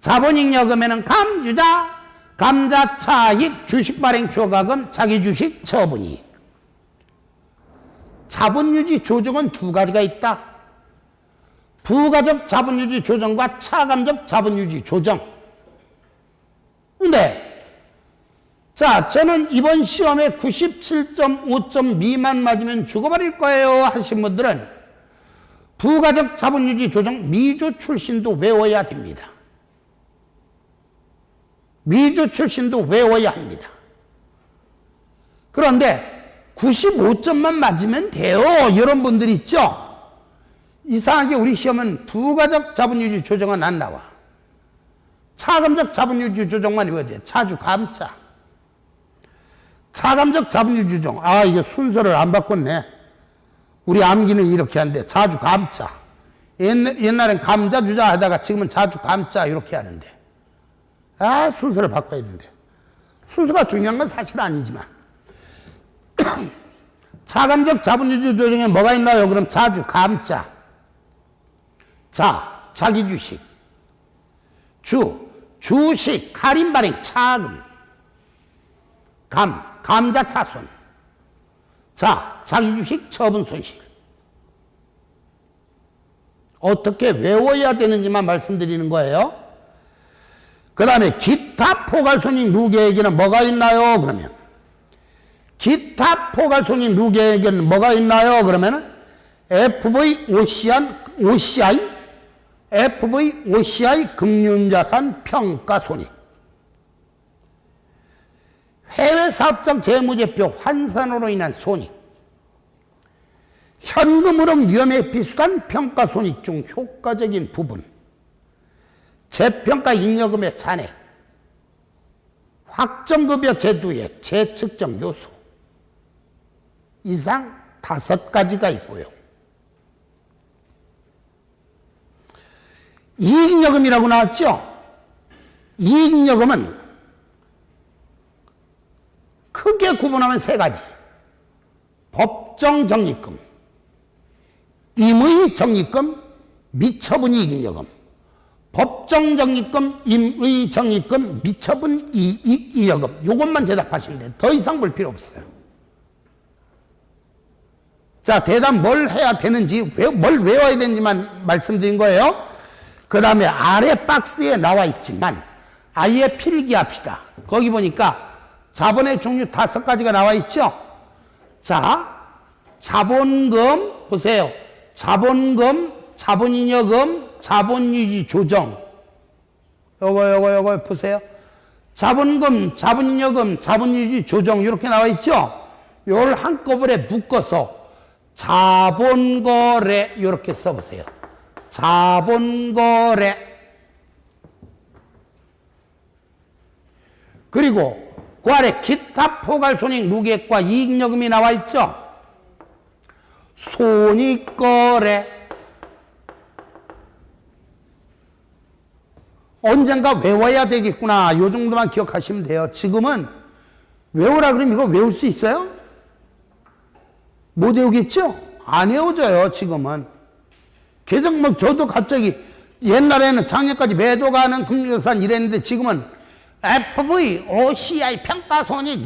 자본잉여금에는 감주자, 감자차익, 주식발행 초과금, 자기주식 처분이익. 자본유지 조정은 두 가지가 있다. 부가적 자본유지 조정과 차감적 자본유지 조정. 근데 자, 저는 이번 시험에 97.5점 미만 맞으면 죽어버릴 거예요 하신 분들은 부가적 자본유지 조정 미주 출신도 외워야 됩니다. 미주 출신도 외워야 합니다. 그런데 95점만 맞으면 돼요. 이런 분들 있죠? 이상하게 우리 시험은 부가적 자본유지 조정은 안 나와. 차감적 자본유지 조정만 외워야 돼. 차주 감자. 차감적 자본유지 조정. 아, 이게 순서를 안 바꿨네. 우리 암기는 이렇게 하는데 자주 감자. 옛날엔 감자 주자 하다가 지금은 자주 감자 이렇게 하는데. 아, 순서를 바꿔야 되는데. 순서가 중요한 건 사실 아니지만. 차감적 자본유지 조정에 뭐가 있나요? 그럼 자주 감자. 자, 자기주식. 주식, 할인발행, 차금. 감자차손. 자, 자기주식 처분 손실. 어떻게 외워야 되는지만 말씀드리는 거예요. 그 다음에 기타 포괄손익 누계액에는 뭐가 있나요? 그러면 기타 포괄손익 누계액에는 뭐가 있나요? 그러면 FVOCI 금융자산 평가손익. 해외사업장 재무제표 환산으로 인한 손익, 현금 흐름 위험에 비수한 평가손익 중 효과적인 부분, 재평가 잉여금의 잔액, 확정급여 제도의 재측정 요소, 이상 5가지가 있고요. 이익여금이라고 나왔죠? 이익여금은 크게 구분하면 3가지. 법정적립금, 임의적립금, 미처분이익여금. 법정적립금, 임의적립금, 미처분이익여금. 이것만 대답하시면 돼요. 더 이상 볼 필요 없어요. 자, 대답 뭘 해야 되는지, 뭘 외워야 되는지만 말씀드린 거예요. 그 다음에 아래 박스에 나와 있지만 아예 필기합시다. 거기 보니까 자본의 종류 5가지가 나와 있죠? 자, 자본금, 보세요. 자본금, 자본잉여금, 자본유지 조정. 요거 보세요. 자본금, 자본잉여금, 자본유지 조정. 이렇게 나와 있죠? 요걸 한꺼번에 묶어서 자본거래. 이렇게 써보세요. 자본거래. 그리고 그 아래 기타 포괄손익 누계액과 이익여금이 나와 있죠? 손익거래. 언젠가 외워야 되겠구나. 요 정도만 기억하시면 돼요. 지금은 외우라 그러면 이거 외울 수 있어요? 못 외우겠죠? 안 외워져요, 지금은. 계속 저도 갑자기 옛날에는 작년까지 매도 가는 금융자산 이랬는데 지금은 FVOCI 평가손익,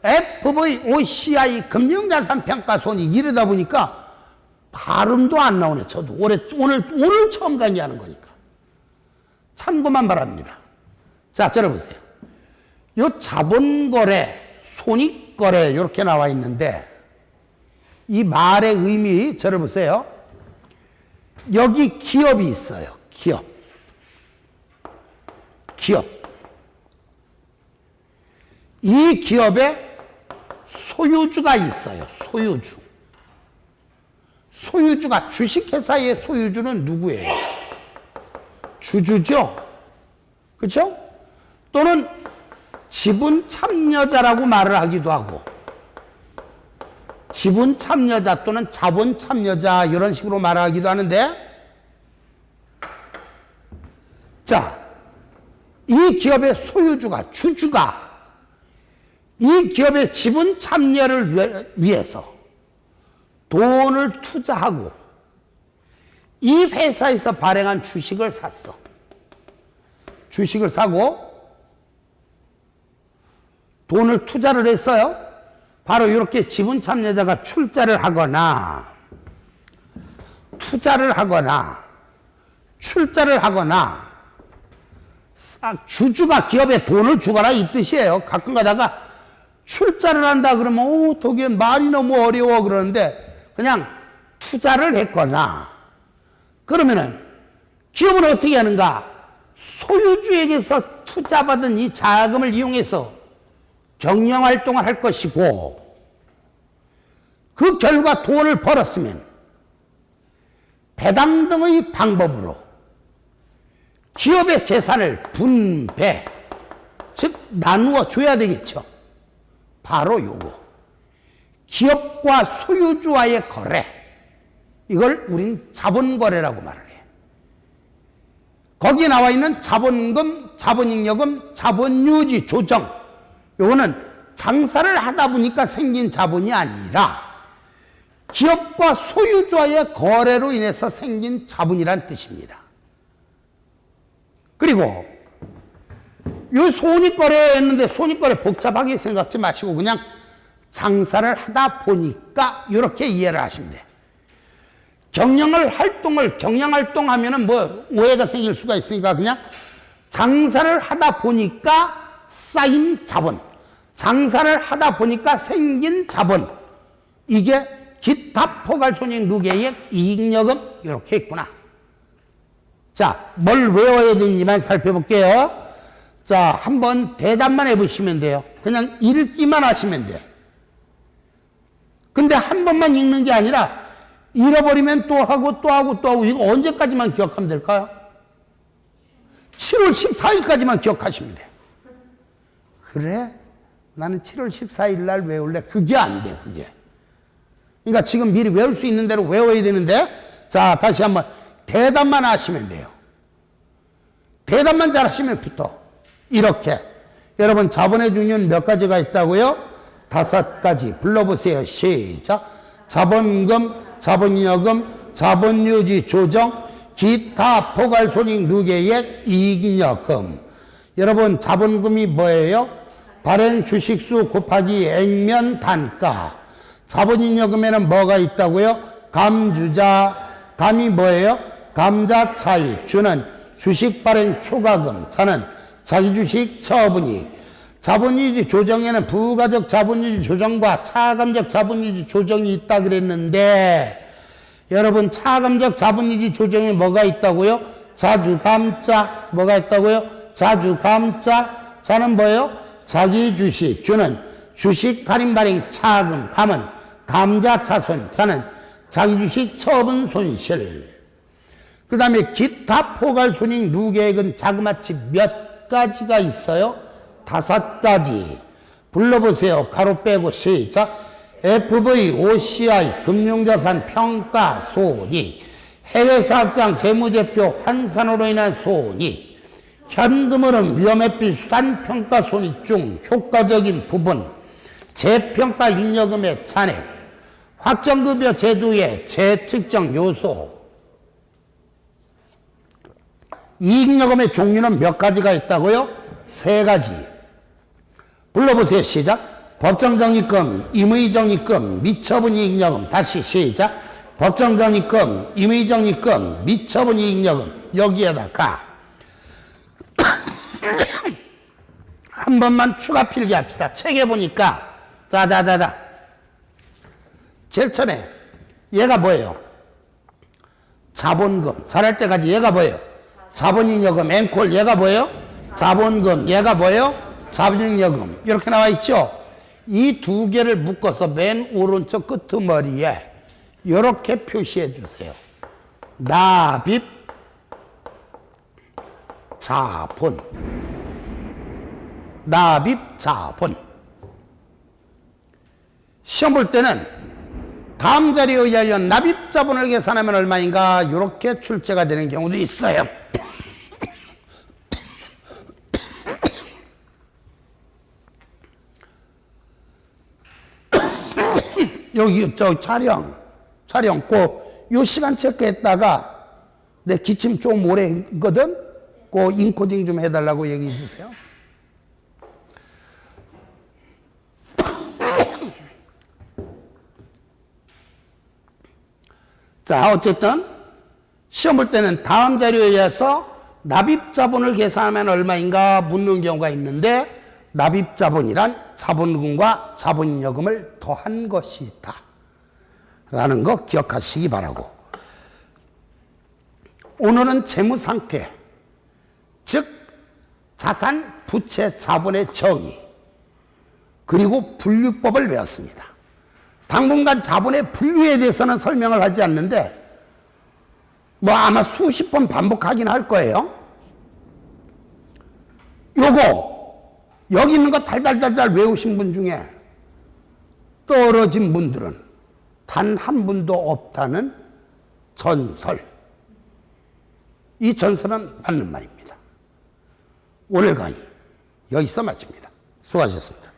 FVOCI 금융자산 평가손익 이러다 보니까 발음도 안 나오네. 저도 오늘 처음 강의하는 거니까. 참고만 바랍니다. 자, 들어보세요. 요 자본거래, 손익거래 이렇게 나와 있는데 이 말의 의미 들어보세요. 여기 기업이 있어요. 기업. 이 기업에 소유주가 있어요. 소유주가 주식회사의 소유주는 누구예요? 주주죠. 그렇죠? 또는 지분 참여자라고 말을 하기도 하고 지분 참여자 또는 자본 참여자 이런 식으로 말하기도 하는데 자, 이 기업의 소유주가 주주가 이 기업의 지분 참여를 위해서 돈을 투자하고 이 회사에서 발행한 주식을 샀어. 주식을 사고 돈을 투자를 했어요. 바로 이렇게 지분 참여자가 출자를 하거나 투자를 하거나 출자를 하거나 주주가 기업에 돈을 주거나 이 뜻이에요. 가끔 가다가 출자를 한다 그러면 저게 말이 너무 어려워 그러는데 그냥 투자를 했거나 그러면은 기업은 어떻게 하는가? 소유주에게서 투자받은 이 자금을 이용해서 경영활동을 할 것이고 그 결과 돈을 벌었으면 배당 등의 방법으로 기업의 재산을 분배, 즉 나누어 줘야 되겠죠. 바로 요거. 기업과 소유주와의 거래. 이걸 우린 자본거래라고 말을 해요. 거기에 나와 있는 자본금, 자본잉여금, 자본유지 조정. 요거는 장사를 하다 보니까 생긴 자본이 아니라 기업과 소유주와의 거래로 인해서 생긴 자본이란 뜻입니다. 그리고 요 손익거래 했는데 손익거래 복잡하게 생각지 마시고 그냥 장사를 하다 보니까 이렇게 이해를 하시면 돼요. 경영활동 하면은 뭐 오해가 생길 수가 있으니까 그냥 장사를 하다 보니까 쌓인 자본, 장사를 하다 보니까 생긴 자본, 이게 기타 포괄손익 누계액 이익여금 이렇게 있구나. 자, 뭘 외워야 되는지만 살펴볼게요. 자, 한번 대답만 해보시면 돼요. 그냥 읽기만 하시면 돼. 근데 한 번만 읽는 게 아니라 잃어버리면 또 하고 또 하고 또 하고 이거 언제까지만 기억하면 될까요? 7월 14일까지만 기억하시면 돼요. 그래? 나는 7월 14일 날 외울래? 그게 안 돼, 그게. 그러니까 지금 미리 외울 수 있는 대로 외워야 되는데, 자, 다시 한번 대답만 하시면 돼요. 대답만 잘 하시면 붙어. 이렇게. 여러분, 자본의 종류는 몇 가지가 있다고요? 5가지. 불러보세요. 시작. 자본금, 자본여금, 자본유지 조정, 기타 포괄손익 누계액 이익여금. 여러분, 자본금이 뭐예요? 발행 주식수 곱하기 액면 단가. 자본잉여금에는 뭐가 있다고요? 감주자. 감이 뭐예요? 감자 차익. 주는 주식 발행 초과금. 자는 자기 주식 처분이. 자본유지 조정에는 부가적 자본유지 조정과 차감적 자본유지 조정이 있다 그랬는데 여러분 차감적 자본유지 조정에 뭐가 있다고요? 자주감자. 뭐가 있다고요? 자주감자. 자는 뭐예요? 자기 주식. 주는 주식 할인 발행 차금. 감은 감자차손. 자는 자기 주식 처분 손실. 그 다음에 기타 포괄손익 누계액은 자그마치 몇 가지가 있어요? 5가지. 불러보세요. 가로 빼고 시작. FV, OCI, 금융자산 평가 손익, 해외사업장 재무제표 환산으로 인한 손익, 현금흐름 위험회피 수단 평가 손익 중 효과적인 부분, 재평가 잉여금의 잔액, 확정급여 제도의 재측정 요소. 이익여금의 종류는 몇 가지가 있다고요? 3가지. 불러보세요. 시작. 법정정의금, 임의정의금, 미처분이익여금. 다시 시작. 법정정의금, 임의정의금, 미처분이익여금. 여기에다가 한 번만 추가 필기합시다. 책에 보니까 자자자자 제일 처음에 얘가 뭐예요? 자본금. 잘할 때까지 얘가 뭐예요? 자본잉여금. 앵콜 얘가 뭐예요? 자본금. 얘가 뭐예요? 자본잉여금. 이렇게 나와 있죠? 이 2개를 묶어서 맨 오른쪽 끄트머리에 이렇게 표시해 주세요. 납입 자본. 납입 자본. 시험 볼 때는 다음 자리에 의하여 납입 자본을 계산하면 얼마인가 이렇게 출제가 되는 경우도 있어요. 여기 저 촬영 꼭 요 시간 체크했다가 내 기침 좀 오래 했거든. 그 인코딩 좀 해달라고 얘기해 주세요. 자, 어쨌든 시험 볼 때는 다음 자료에 의해서 납입자본을 계산하면 얼마인가 묻는 경우가 있는데, 납입자본이란 자본금과 자본여금을 더한 것이다 라는 거 기억하시기 바라고, 오늘은 재무상태, 즉 자산, 부채, 자본의 정의, 그리고 분류법을 배웠습니다. 당분간 자본의 분류에 대해서는 설명을 하지 않는데 뭐 아마 수십 번 반복하긴 할 거예요. 요거 여기 있는 거 달달달달 외우신 분 중에 떨어진 분들은 단 한 분도 없다는 전설. 이 전설은 맞는 말입니다. 오늘 강의 여기서 마칩니다. 수고하셨습니다.